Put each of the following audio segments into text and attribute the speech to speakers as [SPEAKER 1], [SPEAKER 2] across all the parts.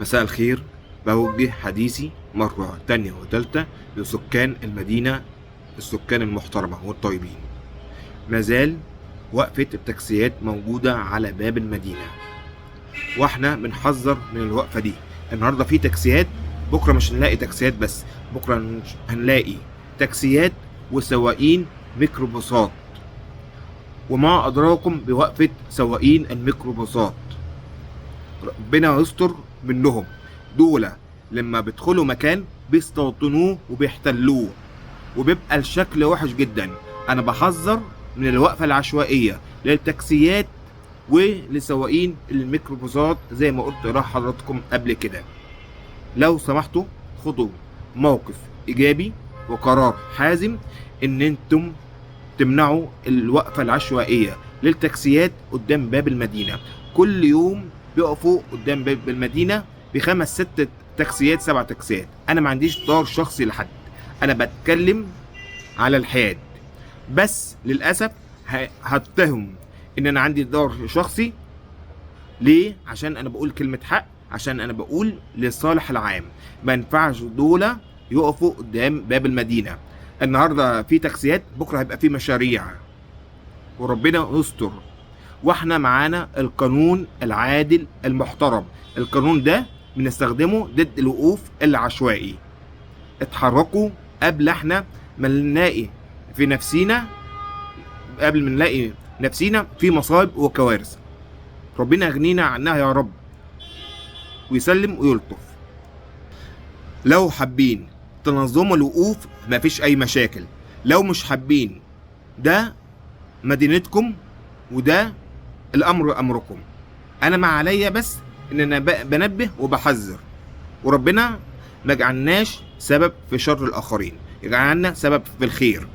[SPEAKER 1] مساء الخير. بوجه حديثي مرة تانية وتالتة لسكان المدينة، السكان المحترمة والطيبين. مازال وقفة التاكسيات موجودة على باب المدينة، واحنا بنحذر من الوقفة دي. النهاردة في تاكسيات، بكرة مش هنلاقي تاكسيات بس، بكرة هنلاقي تاكسيات وسواقين ميكروباصات. وما أدراكم بوقفة سواقين الميكروباصات، ربنا يستر منهم. دول لما بيدخلوا مكان بيستوطنوه وبيحتلوه، وبيبقى الشكل وحش جدا. انا بحذر من الوقفة العشوائية للتاكسيات ولسواقين الميكروباصات زي ما قلت لحضراتكم قبل كده. لو سمحتوا خدوا موقف ايجابي وقرار حازم ان انتم تمنعوا الوقفة العشوائية للتاكسيات قدام باب المدينة. كل يوم بيقفوا قدام باب المدينة بخمس ست تاكسيات، 7 تاكسيات. انا ما عنديش دار شخصي لحد، انا بتكلم على الحياد. بس للأسف هتهم ان انا عندي دار شخصي. ليه؟ عشان انا بقول كلمة حق، عشان انا بقول للصالح العام. ما ينفعش دول يقفوا قدام باب المدينة. النهاردة في تاكسيات، بكرة هيبقى في مشاريع، وربنا يستر. واحنا معانا القانون العادل المحترم. القانون ده بنستخدمه ضد الوقوف العشوائي. اتحركوا قبل احنا ما نلاقي في نفسينا، قبل ما نلاقي نفسينا في مصائب وكوارث. ربنا يغنينا عنها يا رب ويسلم ويلطف. لو حابين تنظموا الوقوف مفيش اي مشاكل. لو مش حابين، ده مدينتكم وده الامر امركم. انا ما عليا بس ان انا بنبه وبحذر، وربنا ما جعلناش سبب في شر الاخرين، يجعلنا سبب في الخير.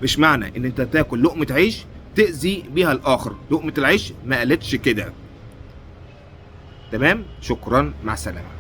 [SPEAKER 1] مش معنى ان انت تاكل لقمة عيش تأذي بيها الاخر. لقمة العيش ما قالتش كده. تمام، شكرا، مع السلامة.